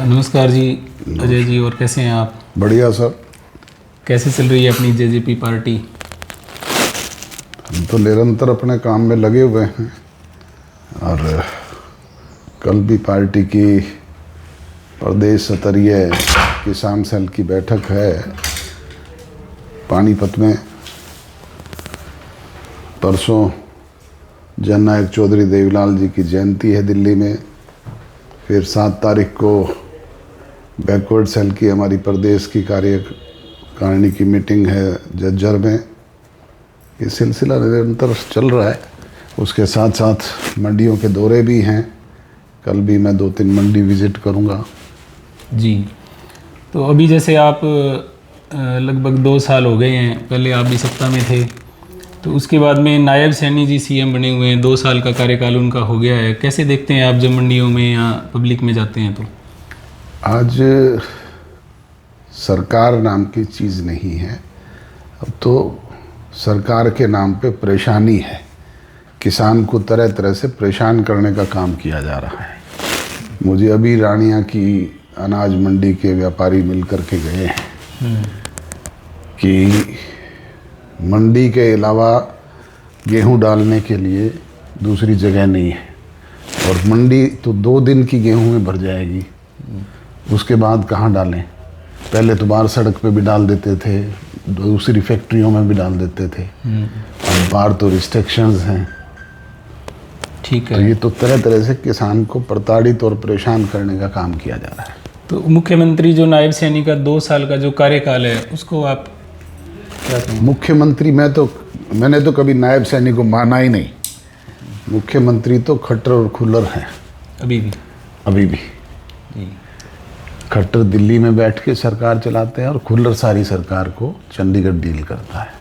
नमस्कार जी अजय जी, और कैसे हैं आप? बढ़िया सर। कैसे चल रही है अपनी जेजेपी पार्टी? हम तो निरंतर अपने काम में लगे हुए हैं और कल भी पार्टी की प्रदेश स्तरीय किसान सेल की बैठक है पानीपत में। परसों जननायक चौधरी देवीलाल जी की जयंती है दिल्ली में। फिर 7 तारीख को बैकवर्ड सेल की हमारी प्रदेश की कार्यकारिणी की मीटिंग है जज्जर में। ये सिलसिला निरंतर चल रहा है। उसके साथ साथ मंडियों के दौरे भी हैं। कल भी मैं 2-3 मंडी विजिट करूंगा। जी, तो अभी जैसे आप लगभग 2 साल हो गए हैं, पहले आप भी सत्ता में थे, तो उसके बाद में नायब सैनी जी सीएम बने हुए हैं। 2 साल का कार्यकाल उनका हो गया है। कैसे देखते हैं आप जब मंडियों में या पब्लिक में जाते हैं तो? आज सरकार नाम की चीज़ नहीं है, अब तो सरकार के नाम पे परेशानी है। किसान को तरह तरह से परेशान करने का काम किया जा रहा है। मुझे अभी रानिया की अनाज मंडी के व्यापारी मिल कर के गए हैं कि मंडी के अलावा गेहूं डालने के लिए दूसरी जगह नहीं है, और मंडी तो 2 दिन की गेहूं में भर जाएगी। उसके बाद कहाँ डालें? पहले तो बाहर सड़क पे भी डाल देते थे, दूसरी फैक्ट्रियों में भी डाल देते थे। अब बाहर तो रिस्ट्रिक्शंस हैं। ठीक है। तो ये तो तरह तरह से किसान को प्रताड़ित और परेशान करने का काम किया जा रहा है। तो मुख्यमंत्री जो नायब सैनी का 2 साल का जो कार्यकाल है, उसको आप क्या कहें? मुख्यमंत्री मैंने तो कभी नायब सैनी को माना ही नहीं। मुख्यमंत्री तो खट्टर और खुल्लर हैं अभी भी। जी। खट्टर दिल्ली में बैठ के सरकार चलाते हैं और खुल्लर सारी सरकार को चंडीगढ़ डील करता है।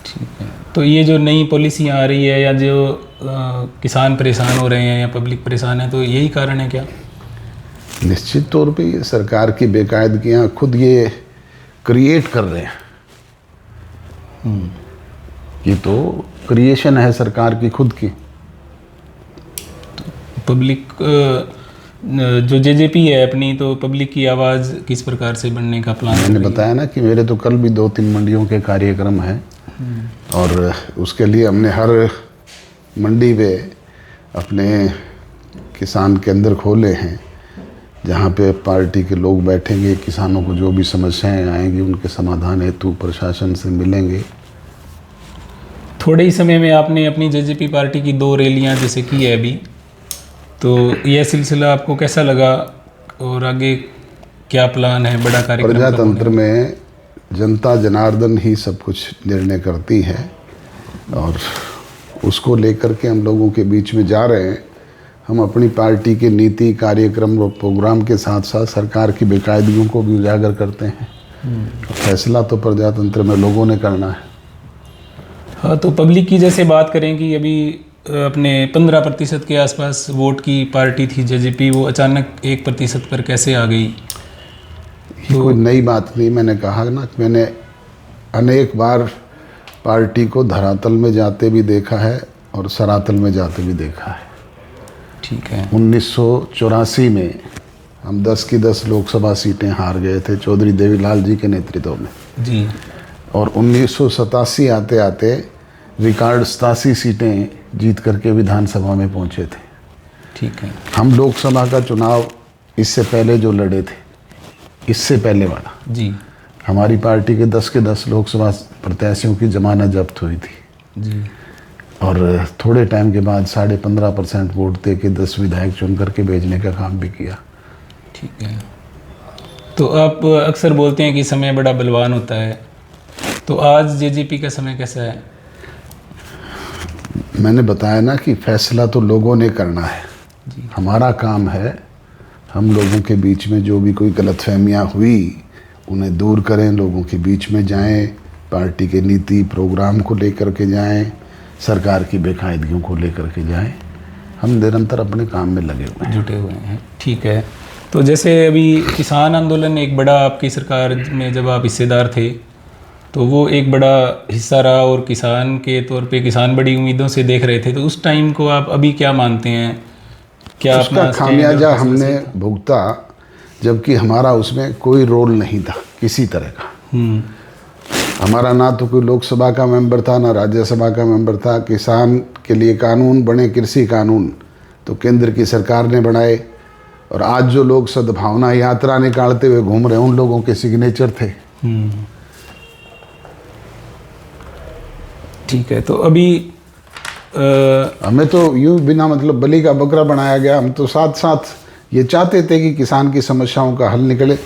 ठीक है। तो ये जो नई पॉलिसियाँ आ रही है या जो किसान परेशान हो रहे हैं या पब्लिक परेशान है, तो यही कारण है क्या? निश्चित तौर पे ये सरकार की बेकायदगियाँ खुद ये क्रिएट कर रहे हैं। ये तो क्रिएशन है सरकार की खुद की। पब्लिक जो जेजेपी है अपनी, तो पब्लिक की आवाज़ किस प्रकार से बनने का प्लान? मैंने बताया ना कि मेरे तो कल भी 2-3 मंडियों के कार्यक्रम हैं, और उसके लिए हमने हर मंडी पे अपने किसान केंद्र खोले हैं, जहाँ पे पार्टी के लोग बैठेंगे। किसानों को जो भी समस्याएं आएंगी उनके समाधान हेतु प्रशासन से मिलेंगे। थोड़े ही समय में आपने अपनी जेजेपी पार्टी की 2 रैलियां जैसे की है अभी, तो यह सिलसिला आपको कैसा लगा और आगे क्या प्लान है? बड़ा कार्यक्रम प्रजातंत्र में जनता जनार्दन ही सब कुछ निर्णय करती है, और उसको लेकर के हम लोगों के बीच में जा रहे हैं। हम अपनी पार्टी के नीति कार्यक्रम और प्रोग्राम के साथ साथ सरकार की बेकायदगियों को भी उजागर करते हैं। फैसला तो प्रजातंत्र में लोगों ने करना है। हाँ, तो पब्लिक की जैसे बात करें कि अभी अपने 15% के आसपास वोट की पार्टी थी जेजेपी, वो अचानक 1% पर कैसे आ गई? तो कोई नई बात नहीं। मैंने कहा ना कि मैंने अनेक बार पार्टी को धरातल में जाते भी देखा है और सरातल में जाते भी देखा है। ठीक है। 1984 में हम 10 की 10 लोकसभा सीटें हार गए थे चौधरी देवीलाल जी के नेतृत्व में। जी। और 1987 आते आते रिकॉर्ड 87 सीटें जीत करके विधानसभा में पहुंचे थे। ठीक है। हम लोकसभा का चुनाव इससे पहले जो लड़े थे, इससे पहले वाला, जी, हमारी पार्टी के 10 के 10 लोकसभा प्रत्याशियों की जमानत जब्त हुई थी। जी। और थोड़े टाइम के बाद 15.5% वोट दे के 10 विधायक चुन करके भेजने का काम भी किया। ठीक है। तो आप अक्सर बोलते हैं कि समय बड़ा बलवान होता है, तो आज जेजेपी का समय कैसा है? मैंने बताया ना कि फैसला तो लोगों ने करना है। हमारा काम है हम लोगों के बीच में जो भी कोई गलतफहमियां हुई उन्हें दूर करें, लोगों के बीच में जाएं, पार्टी के नीति प्रोग्राम को लेकर के जाएं, सरकार की बेकायदगियों को लेकर के जाएं। हम निरंतर अपने काम में लगे हुए हैं, जुटे हुए हैं। ठीक है। तो जैसे अभी किसान आंदोलन एक बड़ा आपकी सरकार में जब आप हिस्सेदार थे, तो वो एक बड़ा हिस्सा रहा और किसान के तौर पे किसान बड़ी उम्मीदों से देख रहे थे। तो उस टाइम को आप अभी क्या मानते हैं? क्या उसका खामियाजा हमने भुगता जबकि हमारा उसमें कोई रोल नहीं था किसी तरह का। हमारा ना तो कोई लोकसभा का मेंबर था, ना राज्यसभा का मेंबर था। किसान के लिए कानून बने, कृषि कानून, तो केंद्र की सरकार ने बनाए। और आज जो लोग सद्भावना यात्रा निकालते हुए घूम रहे हैं, उन लोगों के सिग्नेचर थे। ठीक है। तो अभी हमें तो यूं बिना मतलब बलि का बकरा बनाया गया। हम तो साथ साथ ये चाहते थे कि किसान की समस्याओं का हल निकले।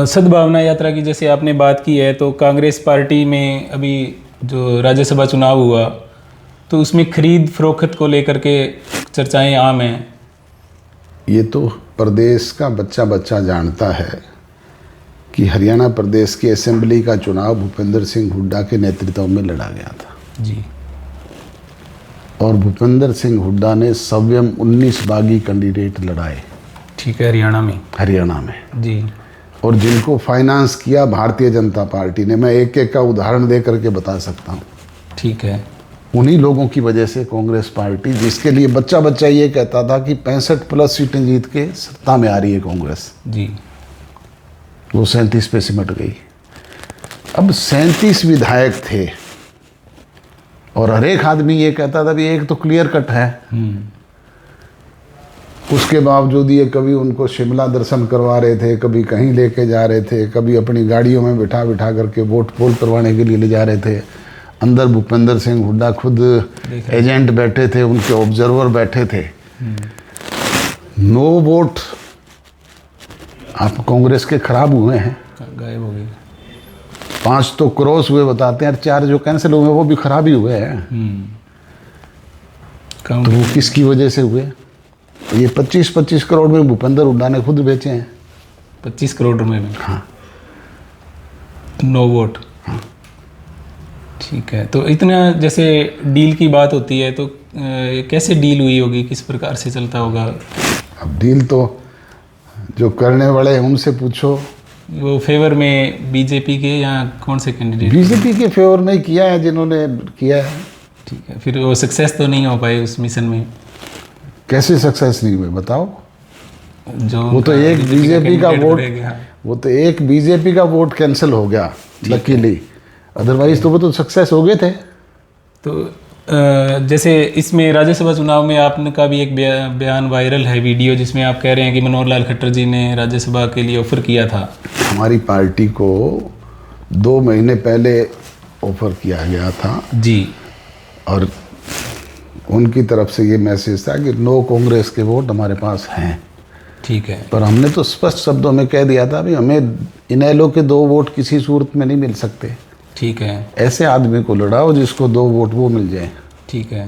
सद्भावना यात्रा की जैसे आपने बात की है, तो कांग्रेस पार्टी में अभी जो राज्यसभा चुनाव हुआ तो उसमें खरीद फरोख्त को लेकर के चर्चाएं आम हैं। ये तो प्रदेश का बच्चा बच्चा जानता है कि हरियाणा प्रदेश की असेंबली का चुनाव भूपेंद्र सिंह हुड्डा के नेतृत्व में लड़ा गया था जी। और भूपेंद्र सिंह हुड्डा ने स्वयं 19 बागी कैंडिडेट लड़ाए। ठीक है। हरियाणा में जी। और जिनको फाइनेंस किया भारतीय जनता पार्टी ने। मैं एक एक का उदाहरण दे करके बता सकता हूँ। ठीक है। उन्हीं लोगों की वजह से कांग्रेस पार्टी, जिसके लिए बच्चा बच्चा ये कहता था कि 65+ सीटें जीत के सत्ता में आ रही है कांग्रेस जी, वो 37 पे सिमट गई। अब 37 विधायक थे और हर एक आदमी ये कहता था भी एक तो क्लियर कट है। उसके बावजूद ये कभी उनको शिमला दर्शन करवा रहे थे, कभी कहीं लेके जा रहे थे, कभी अपनी गाड़ियों में बिठा बिठा करके वोट पोल करवाने के लिए ले जा रहे थे। अंदर भूपेंद्र सिंह हुड्डा खुद एजेंट बैठे थे, उनके ऑब्जर्वर बैठे थे। नो वोट आप कांग्रेस के खराब हुए हैं, गायब हो गए। 5 तो क्रॉस हुए बताते हैं, 4 जो कैंसिल हुए वो भी खराब ही हुए हैं। तो वो किसकी वजह से हुए? ये 25-25 करोड़ में भूपेंद्र हुड्डा ने खुद बेचे हैं। 25 करोड़ रुपए में? हाँ। No vote. हाँ। ठीक है। तो इतना जैसे डील की बात होती है तो कैसे डील हुई होगी, किस प्रकार से चलता होगा? अब डील तो जो करने वाले हैं उनसे पूछो। वो फेवर में बीजेपी के या कौन से कैंडिडेट? बीजेपी के फेवर में किया है जिन्होंने किया है। ठीक है। फिर वो सक्सेस तो नहीं हो पाए उस मिशन में? कैसे सक्सेस नहीं हुए बताओ? जो वो तो एक बीजेपी का वोट, वो तो एक बीजेपी का वोट कैंसिल हो गया लकीली, अदरवाइज तो वो तो सक्सेस हो गए थे। तो जैसे इसमें राज्यसभा चुनाव में आपका भी एक बयान वायरल है, वीडियो, जिसमें आप कह रहे हैं कि मनोहर लाल खट्टर जी ने राज्यसभा के लिए ऑफर किया था। हमारी पार्टी को 2 महीने पहले ऑफर किया गया था जी, और उनकी तरफ से ये मैसेज था कि नो कांग्रेस के वोट हमारे पास हैं। ठीक है। पर हमने तो स्पष्ट शब्दों में कह दिया था भी हमें इनेलो के 2 वोट किसी सूरत में नहीं मिल सकते। ठीक है। ऐसे आदमी को लड़ाओ जिसको 2 वोट वो मिल जाए। ठीक है।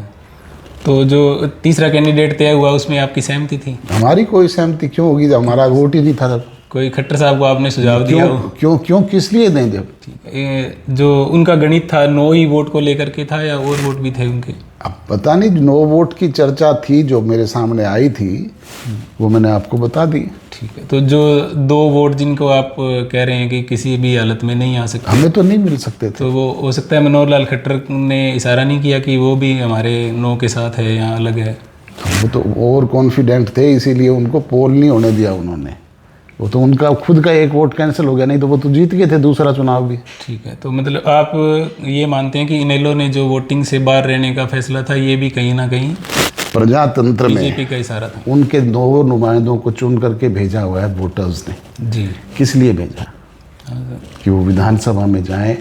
तो जो तीसरा कैंडिडेट तय हुआ उसमें आपकी सहमति थी? हमारी कोई सहमति क्यों होगी जब हमारा वोट ही नहीं था तब। कोई खट्टर साहब को आपने सुझाव दिया? क्यों किस लिए दें जब? ठीक है। जो उनका गणित था 9 ही वोट को लेकर के था या और वोट भी थे उनके? अब पता नहीं, 9 वोट की चर्चा थी जो मेरे सामने आई थी वो मैंने आपको बता दी। ठीक है। तो जो 2 वोट जिनको आप कह रहे हैं कि किसी भी हालत में नहीं आ सकते, हमें तो नहीं मिल सकते थे, तो वो हो सकता है मनोहर लाल खट्टर ने इशारा नहीं किया कि वो भी हमारे 9 के साथ है या अलग है? वो तो ओवर कॉन्फिडेंट थे, इसीलिए उनको पोल नहीं होने दिया उन्होंने। वो तो उनका खुद का एक वोट कैंसिल हो गया, नहीं तो वो तो जीत गए थे दूसरा चुनाव भी। ठीक है। तो मतलब आप ये मानते हैं कि इनेलो ने जो वोटिंग से बाहर रहने का फैसला था ये भी कहीं ना कहीं प्रजातंत्र में बीजेपी का इशारा था? उनके 2 नुमाइंदों को चुन करके भेजा हुआ है वोटर्स ने। जी। किस लिए भेजा? कि वो विधानसभा में जाएं,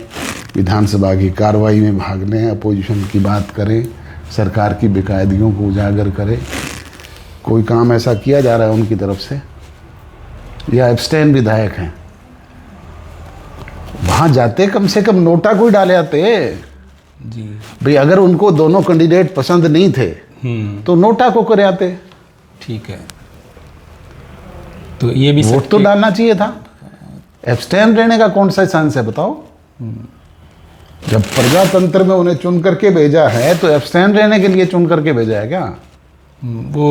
विधानसभा की कार्रवाई में भाग लें, अपोजिशन की बात करें, सरकार की बेकायदगियों को उजागर करें। कोई काम ऐसा किया जा रहा है उनकी तरफ से? या एब्स्टेन विधायक हैं, वहां जाते कम से कम नोटा कोई डाले आते जी भाई। अगर उनको दोनों कैंडिडेट पसंद नहीं थे तो नोटा को करे आते। ठीक है। तो ये भी वोट तो डालना चाहिए था। एब्स्टेन रहने का कौन सा चांस है बताओ? जब प्रजातंत्र में उन्हें चुन करके भेजा है तो एब्स्टेन रहने के लिए चुन करके भेजा है क्या? वो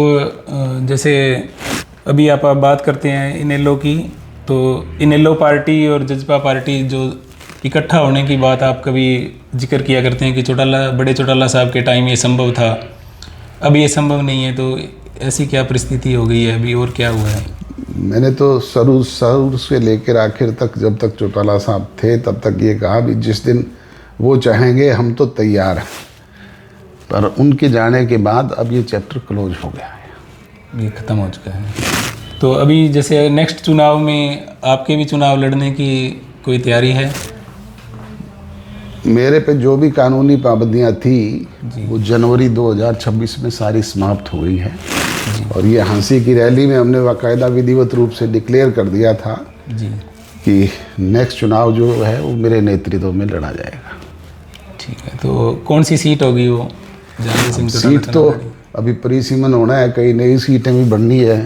जैसे अभी आप बात करते हैं इनेलो की, तो इनेलो पार्टी और जजपा पार्टी जो इकट्ठा होने की बात आप कभी जिक्र किया करते हैं कि बड़े चौटाला साहब के टाइम ये संभव था, अब ये संभव नहीं है, तो ऐसी क्या परिस्थिति हो गई है अभी और क्या हुआ है? मैंने तो शुरू से लेकर आखिर तक, जब तक चौटाला साहब थे तब तक ये कहा भी जिस दिन वो चाहेंगे हम तो तैयार हैं, पर उनके जाने के बाद अब ये चैप्टर क्लोज हो गया है, ये ख़त्म हो चुका है। तो अभी जैसे नेक्स्ट चुनाव में आपके भी चुनाव लड़ने की कोई तैयारी है? मेरे पे जो भी कानूनी पाबंदियां थी वो जनवरी 2026 में सारी समाप्त हो गई है। और ये हाँसी की रैली में हमने बाकायदा विधिवत रूप से डिक्लेयर कर दिया था जी कि नेक्स्ट चुनाव जो है वो मेरे नेतृत्व में लड़ा जाएगा। ठीक है, तो कौन सी सीट होगी वो? जानवी सिंह सीट तो अभी परिसीमन होना है, कई नई सीटें भी बननी है।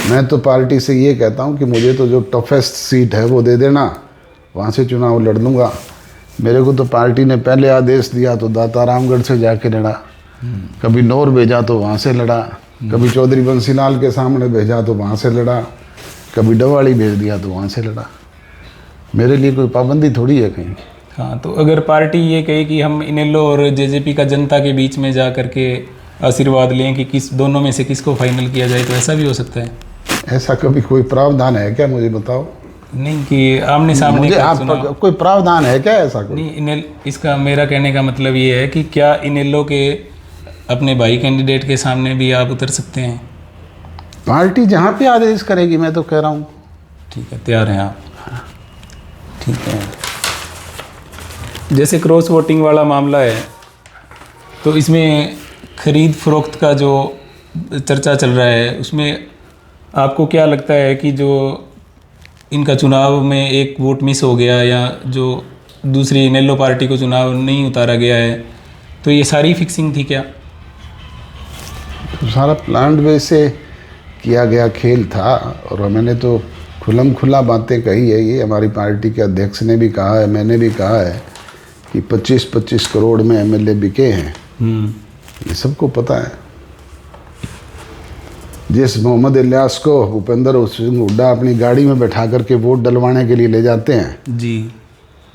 मैं तो पार्टी से ये कहता हूँ कि मुझे तो जो टफेस्ट सीट है वो दे देना, वहाँ से चुनाव लड़ लूँगा। मेरे को तो पार्टी ने पहले आदेश दिया तो दातारामगढ़ से जाके लड़ा, कभी नौर भेजा तो वहाँ से लड़ा, कभी चौधरी बंसीलाल के सामने भेजा तो वहाँ से लड़ा, कभी डवाड़ी भेज दिया तो वहाँ से लड़ा। मेरे लिए कोई पाबंदी थोड़ी है कहीं। हाँ, तो अगर पार्टी ये कहे कि हम इनेलो और जेजेपी का जनता के बीच में जा करके आशीर्वाद लें कि किस दोनों में से किसको फाइनल किया जाए, तो ऐसा भी हो सकता है? ऐसा कभी कोई प्रावधान है क्या, मुझे बताओ? नहीं कि आमने सामने मुझे का आप चुनाव। कोई प्रावधान है क्या ऐसा कोई? नहीं, इसका मेरा कहने का मतलब ये है कि क्या इनेलो के अपने भाई कैंडिडेट के सामने भी आप उतर सकते हैं? पार्टी जहाँ पे आदेश करेगी, मैं तो कह रहा हूँ। ठीक है, तैयार हैं आप? ठीक है। जैसे क्रॉस वोटिंग वाला मामला है, तो इसमें खरीद फरोख्त का जो चर्चा चल रहा है, उसमें आपको क्या लगता है कि जो इनका चुनाव में एक वोट मिस हो गया या जो दूसरी इनेलो पार्टी को चुनाव नहीं उतारा गया है, तो ये सारी फिक्सिंग थी क्या? तो सारा प्लान वे से किया गया खेल था, और मैंने तो खुलम खुला बातें कही है। ये हमारी पार्टी के अध्यक्ष ने भी कहा है, मैंने भी कहा है कि 25-25 करोड़ में एमएलए बिके हैं। ये सबको पता है। जिस मोहम्मद इलियास को भूपेंद्र सिंह हुड्डा अपनी गाड़ी में बैठा करके वोट डलवाने के लिए ले जाते हैं जी,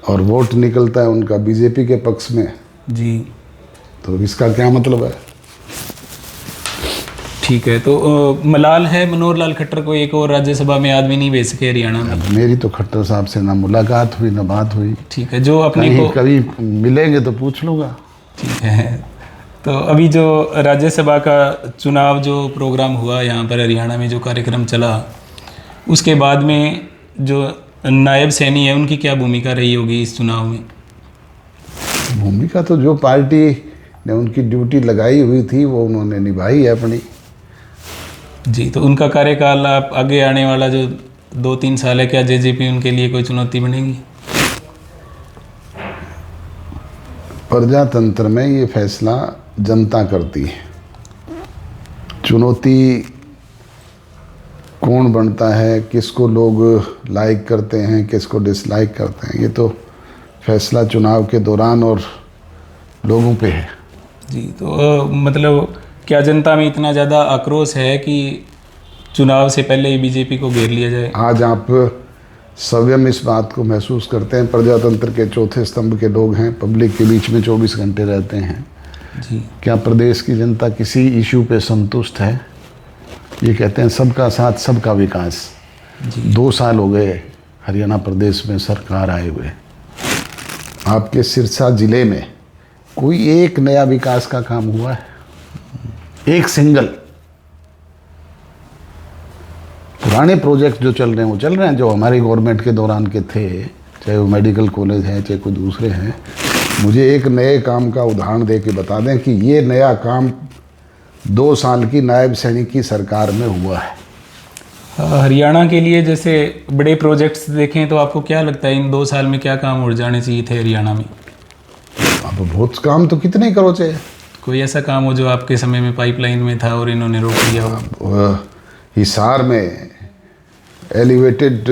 और वोट निकलता है उनका बीजेपी के पक्ष में जी, तो इसका क्या मतलब है? ठीक है। तो मलाल है मनोहर लाल खट्टर को एक और राज्यसभा में आदमी नहीं भेज सके हरियाणा में? अब मेरी तो खट्टर साहब से ना मुलाकात हुई ना बात हुई। ठीक है, जो अपने कहीं को कभी मिलेंगे तो पूछ लूँगा। ठीक है। तो अभी जो राज्यसभा का चुनाव जो प्रोग्राम हुआ यहाँ पर हरियाणा में, जो कार्यक्रम चला, उसके बाद में जो नायब सैनी है उनकी क्या भूमिका रही होगी इस चुनाव में? भूमिका तो जो पार्टी ने उनकी ड्यूटी लगाई हुई थी वो उन्होंने निभाई है अपनी। जी, तो उनका कार्यकाल आप आगे आने वाला जो 2-3 साल है, क्या जेजेपी उनके लिए कोई चुनौती बनेगी? प्रजातंत्र में ये फैसला जनता करती है। चुनौती कौन बनता है, किसको लोग लाइक करते हैं, किसको डिसलाइक करते हैं, ये तो फैसला चुनाव के दौरान और लोगों पे है। जी, तो मतलब क्या जनता में इतना ज़्यादा आक्रोश है कि चुनाव से पहले ही बीजेपी को घेर लिया जाए? आज आप स्वयं इस बात को महसूस करते हैं। प्रजातंत्र के चौथे स्तंभ के लोग हैं, पब्लिक के बीच में 24 घंटे रहते हैं। जी, क्या प्रदेश की जनता किसी इशू पे संतुष्ट है? ये कहते हैं सबका साथ सबका विकास। जी, 2 साल हो गए हरियाणा प्रदेश में सरकार आए हुए। आपके सिरसा जिले में कोई एक नया विकास का काम हुआ है? एक सिंगल? पुराने प्रोजेक्ट जो चल रहे हैं वो चल रहे हैं, जो हमारी गवर्नमेंट के दौरान के थे, चाहे वो मेडिकल कॉलेज हैं चाहे कोई दूसरे हैं। मुझे एक नए काम का उदाहरण दे के बता दें कि ये नया काम 2 साल की नायब सैनिक की सरकार में हुआ है। हरियाणा के लिए जैसे बड़े प्रोजेक्ट्स देखें तो आपको क्या लगता है इन 2 साल में क्या काम उड़ जाने चाहिए थे हरियाणा में? अब बहुत काम तो कितने ही करो चाहिए। कोई ऐसा काम हो जो आपके समय में पाइपलाइन में था और इन्होंने रोक दिया हो? हिसार में एलिवेटेड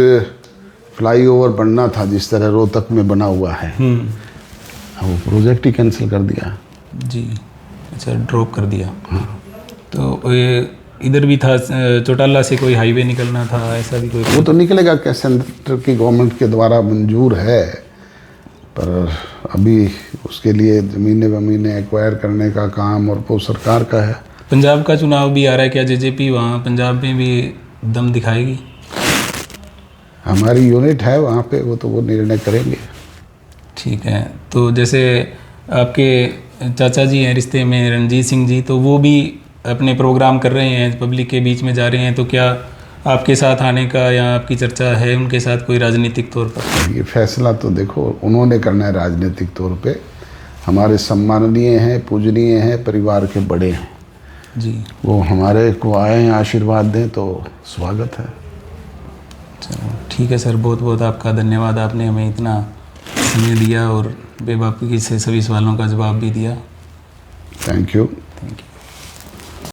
फ्लाईओवर बनना था जिस तरह रोहतक में बना हुआ है, वो प्रोजेक्ट ही कैंसिल कर दिया। जी, अच्छा, ड्रॉप कर दिया। तो ये इधर भी था, चौटाला से कोई हाईवे निकलना था, ऐसा भी कोई? वो तो निकलेगा क्या, सेंटर की गवर्नमेंट के द्वारा मंजूर है, पर अभी उसके लिए ज़मीनें वमीनें एक्वायर करने का काम और वो सरकार का है। पंजाब का चुनाव भी आ रहा है, क्या जेजेपी वहाँ पंजाब में भी दम दिखाएगी? हमारी यूनिट है वहाँ पे, वो निर्णय करेंगे। ठीक है। तो जैसे आपके चाचा जी हैं रिश्ते में, रणजीत सिंह जी, तो वो भी अपने प्रोग्राम कर रहे हैं, पब्लिक के बीच में जा रहे हैं, तो क्या आपके साथ आने का या आपकी चर्चा है उनके साथ कोई राजनीतिक तौर पर? ये फैसला तो देखो उन्होंने करना है राजनीतिक तौर पे। हमारे सम्माननीय हैं, पूजनीय हैं, परिवार के बड़े हैं जी। वो हमारे को आए हैं आशीर्वाद दें तो स्वागत है। चलो ठीक है सर, बहुत बहुत आपका धन्यवाद, आपने हमें इतना समय दिया और बेबाकी से सभी सवालों का जवाब भी दिया। Thank you. Thank you.